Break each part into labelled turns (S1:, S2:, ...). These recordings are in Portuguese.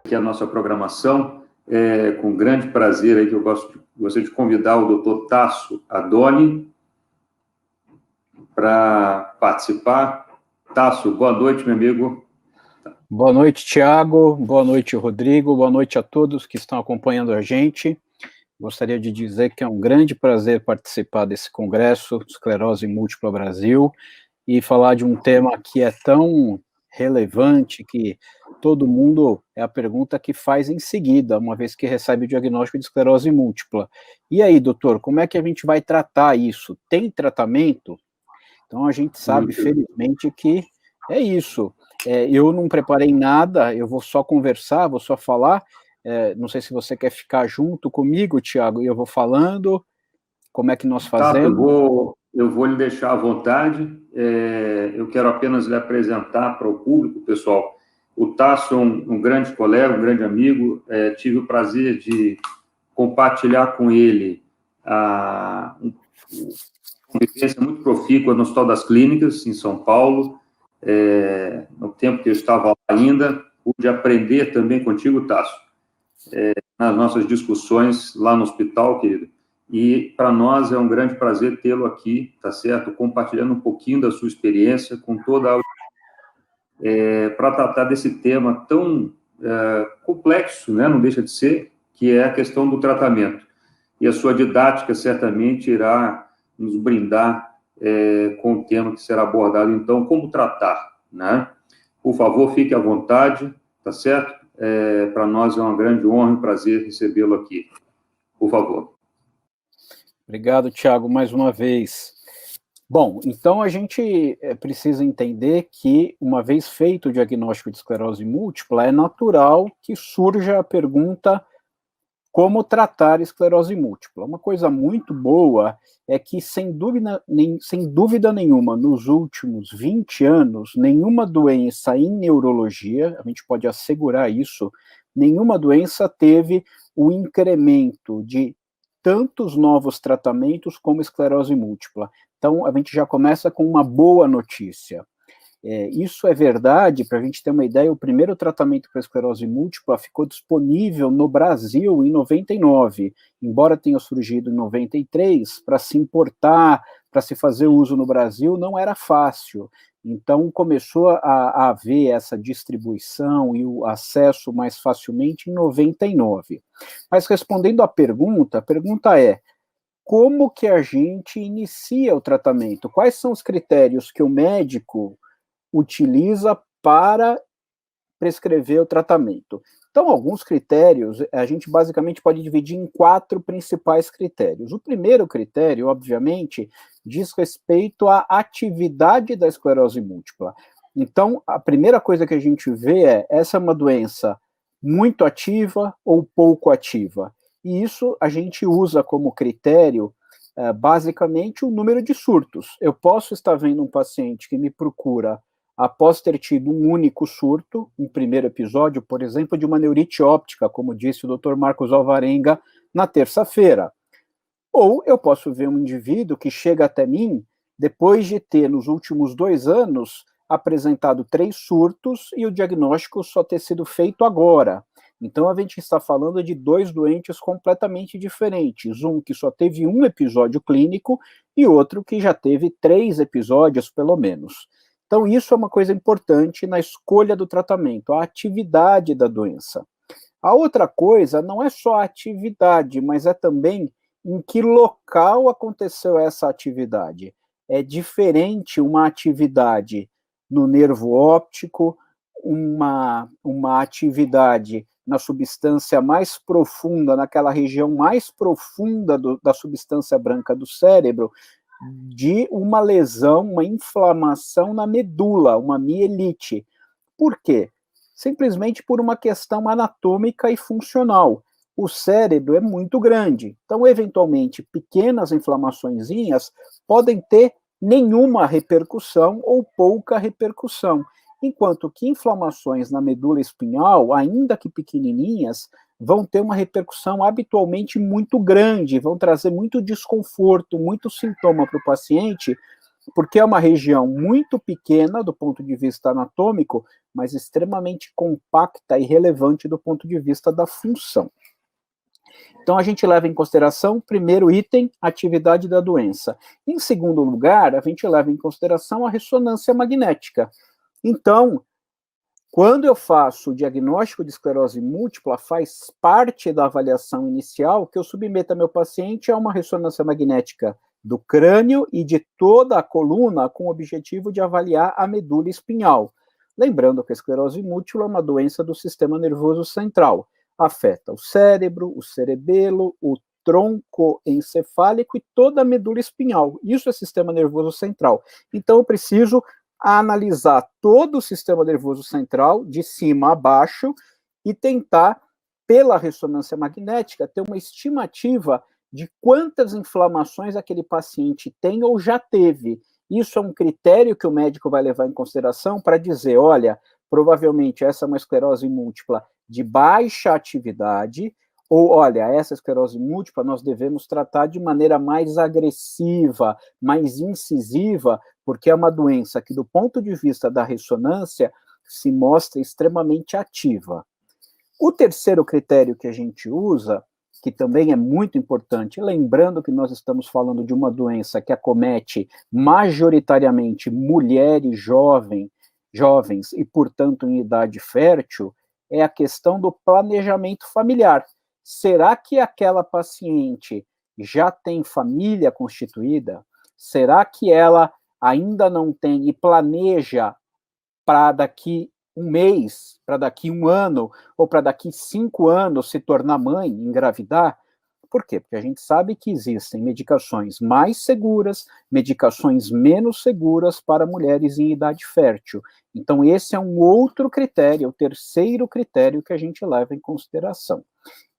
S1: aqui a nossa programação. Com grande prazer aí que eu gostaria de convidar o doutor Tasso Adoni para participar. Tasso, boa noite, meu amigo.
S2: Boa noite, Tiago. Boa noite, Rodrigo. Boa noite a todos que estão acompanhando a gente. Gostaria de dizer que é um grande prazer participar desse congresso Esclerose Múltipla Brasil e falar de um tema que é tão relevante que todo mundo é a pergunta que faz em seguida, uma vez que recebe o diagnóstico de esclerose múltipla. E aí, doutor, como é que a gente vai tratar isso? Tem tratamento? Então a gente sabe, felizmente, que é isso. Eu não preparei nada, eu vou só conversar, vou só falar. Não sei se você quer ficar junto comigo, Tiago, e eu vou falando. Como é que nós fazemos?
S1: Eu vou lhe deixar à vontade. Eu quero apenas lhe apresentar para o público, pessoal. O Tasso é um grande colega, um grande amigo. Tive o prazer de compartilhar com ele uma convivência muito profícua no Hospital das Clínicas, em São Paulo. No tempo que eu estava lá ainda, pude aprender também contigo, Tasso, nas nossas discussões lá no hospital, querido. E para nós é um grande prazer tê-lo aqui, tá certo? Compartilhando um pouquinho da sua experiência com toda a para tratar desse tema tão complexo, né? Não deixa de ser, que é a questão do tratamento. E a sua didática certamente irá nos brindar com o tema que será abordado, então, como tratar, né? Por favor, fique à vontade, tá certo? Para nós é uma grande honra e prazer recebê-lo aqui. Por favor.
S2: Obrigado, Tiago, mais uma vez. Bom, então a gente precisa entender que, uma vez feito o diagnóstico de esclerose múltipla, é natural que surja a pergunta como tratar esclerose múltipla. Uma coisa muito boa é que, sem dúvida nenhuma, nos últimos 20 anos, nenhuma doença em neurologia, a gente pode assegurar isso, nenhuma doença teve o incremento de tantos novos tratamentos como esclerose múltipla. Então, a gente já começa com uma boa notícia. Isso é verdade, para a gente ter uma ideia, o primeiro tratamento para esclerose múltipla ficou disponível no Brasil em 99, embora tenha surgido em 93, para se importar, para se fazer uso no Brasil, não era fácil. Então, começou a haver essa distribuição e o acesso mais facilmente em 99. Mas, respondendo à pergunta, a pergunta é: como que a gente inicia o tratamento? Quais são os critérios que o médico utiliza para prescrever o tratamento? Então, alguns critérios, a gente basicamente pode dividir em 4 principais critérios. O primeiro critério, obviamente, diz respeito à atividade da esclerose múltipla. Então, a primeira coisa que a gente vê essa é uma doença muito ativa ou pouco ativa. E isso a gente usa como critério, basicamente, o número de surtos. Eu posso estar vendo um paciente que me procura após ter tido um único surto, um primeiro episódio, por exemplo, de uma neurite óptica, como disse o Dr. Marcos Alvarenga na terça-feira. Ou eu posso ver um indivíduo que chega até mim depois de ter, nos últimos 2 anos, apresentado 3 surtos e o diagnóstico só ter sido feito agora. Então, a gente está falando de 2 doentes completamente diferentes. Um que só teve um episódio clínico e outro que já teve 3 episódios, pelo menos. Então, isso é uma coisa importante na escolha do tratamento, a atividade da doença. A outra coisa não é só a atividade, mas é também em que local aconteceu essa atividade. É diferente uma atividade no nervo óptico, uma atividade na substância mais profunda, naquela região mais profunda da substância branca do cérebro, de uma lesão, uma inflamação na medula, uma mielite. Por quê? Simplesmente por uma questão anatômica e funcional. O cérebro é muito grande, então, eventualmente, pequenas inflamaçõezinhas podem ter nenhuma repercussão ou pouca repercussão, enquanto que inflamações na medula espinhal, ainda que pequenininhas, vão ter uma repercussão habitualmente muito grande, vão trazer muito desconforto, muito sintoma para o paciente, porque é uma região muito pequena do ponto de vista anatômico, mas extremamente compacta e relevante do ponto de vista da função. Então, a gente leva em consideração, primeiro item, a atividade da doença. Em segundo lugar, a gente leva em consideração a ressonância magnética. Então, quando eu faço o diagnóstico de esclerose múltipla, faz parte da avaliação inicial que eu submeto ao meu paciente a uma ressonância magnética do crânio e de toda a coluna com o objetivo de avaliar a medula espinhal. Lembrando que a esclerose múltipla é uma doença do sistema nervoso central. Afeta o cérebro, o cerebelo, o tronco encefálico e toda a medula espinhal. Isso é sistema nervoso central. Então, eu preciso analisar todo o sistema nervoso central, de cima a baixo, e tentar, pela ressonância magnética, ter uma estimativa de quantas inflamações aquele paciente tem ou já teve. Isso é um critério que o médico vai levar em consideração para dizer, olha, provavelmente essa é uma esclerose múltipla de baixa atividade, ou, olha, essa esclerose múltipla nós devemos tratar de maneira mais agressiva, mais incisiva, porque é uma doença que, do ponto de vista da ressonância, se mostra extremamente ativa. O terceiro critério que a gente usa, que também é muito importante, lembrando que nós estamos falando de uma doença que acomete majoritariamente mulheres jovens e, portanto, em idade fértil, é a questão do planejamento familiar. Será que aquela paciente já tem família constituída? Será que ela ainda não tem e planeja para daqui um mês, para daqui um ano, ou para daqui 5 anos se tornar mãe, engravidar? Por quê? Porque a gente sabe que existem medicações mais seguras, medicações menos seguras para mulheres em idade fértil. Então, esse é um outro critério, o terceiro critério que a gente leva em consideração.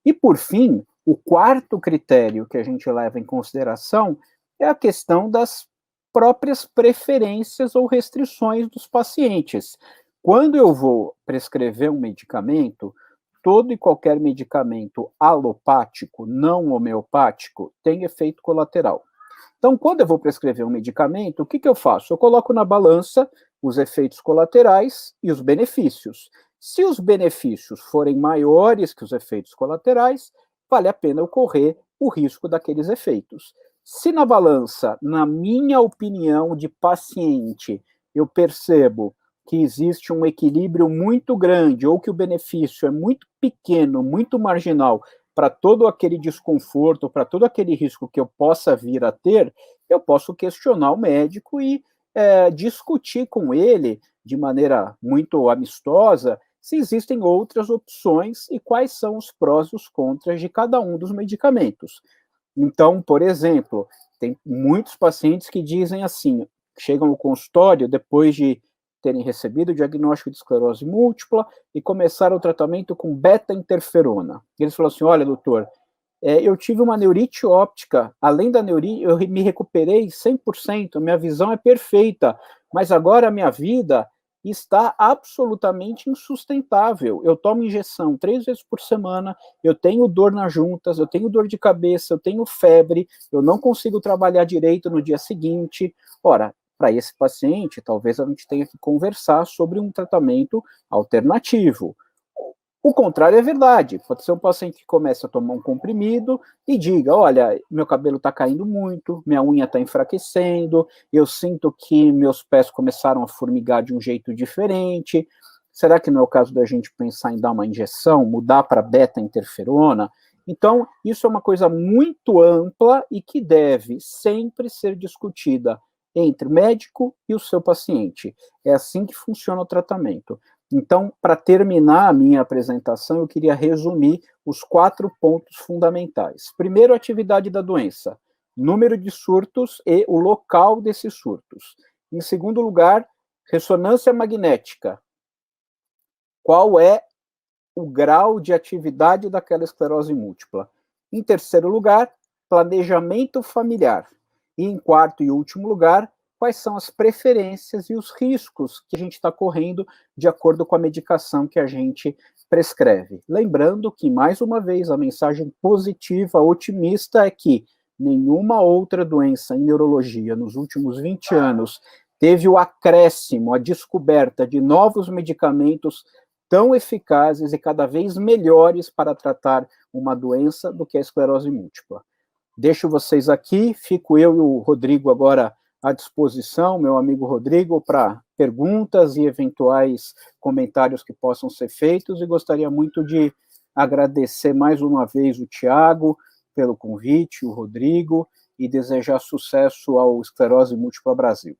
S2: E, por fim, o quarto critério que a gente leva em consideração é a questão das próprias preferências ou restrições dos pacientes. Quando eu vou prescrever um medicamento, todo e qualquer medicamento alopático, não homeopático, tem efeito colateral. Então, quando eu vou prescrever um medicamento, o que eu faço? Eu coloco na balança os efeitos colaterais e os benefícios. Se os benefícios forem maiores que os efeitos colaterais, vale a pena eu correr o risco daqueles efeitos. Se na balança, na minha opinião de paciente, eu percebo que existe um equilíbrio muito grande ou que o benefício é muito pequeno, muito marginal para todo aquele desconforto, para todo aquele risco que eu possa vir a ter, eu posso questionar o médico e discutir com ele de maneira muito amistosa se existem outras opções e quais são os prós e os contras de cada um dos medicamentos. Então, por exemplo, tem muitos pacientes que dizem assim, chegam no consultório depois de terem recebido o diagnóstico de esclerose múltipla e começaram o tratamento com beta-interferona. Eles falam assim, olha, doutor, eu tive uma neurite óptica, além da neurite, eu me recuperei 100%, minha visão é perfeita, mas agora a minha vida está absolutamente insustentável. Eu tomo injeção 3 vezes por semana, eu tenho dor nas juntas, eu tenho dor de cabeça, eu tenho febre, eu não consigo trabalhar direito no dia seguinte. Ora, para esse paciente, talvez a gente tenha que conversar sobre um tratamento alternativo. O contrário é verdade. Pode ser um paciente que começa a tomar um comprimido e diga, olha, meu cabelo está caindo muito, minha unha está enfraquecendo, eu sinto que meus pés começaram a formigar de um jeito diferente. Será que não é o caso da gente pensar em dar uma injeção, mudar para beta-interferona? Então, isso é uma coisa muito ampla e que deve sempre ser discutida entre o médico e o seu paciente. É assim que funciona o tratamento. Então, para terminar a minha apresentação, eu queria resumir os 4 pontos fundamentais. Primeiro, a atividade da doença, número de surtos e o local desses surtos. Em segundo lugar, ressonância magnética. Qual é o grau de atividade daquela esclerose múltipla? Em terceiro lugar, planejamento familiar. E em quarto e último lugar, quais são as preferências e os riscos que a gente está correndo de acordo com a medicação que a gente prescreve. Lembrando que, mais uma vez, a mensagem positiva, otimista é que nenhuma outra doença em neurologia nos últimos 20 anos teve o acréscimo, a descoberta de novos medicamentos tão eficazes e cada vez melhores para tratar uma doença do que a esclerose múltipla. Deixo vocês aqui, fico eu e o Rodrigo agora à disposição, meu amigo Rodrigo, para perguntas e eventuais comentários que possam ser feitos, e gostaria muito de agradecer mais uma vez o Tiago pelo convite, o Rodrigo, e desejar sucesso ao Esclerose Múltipla Brasil.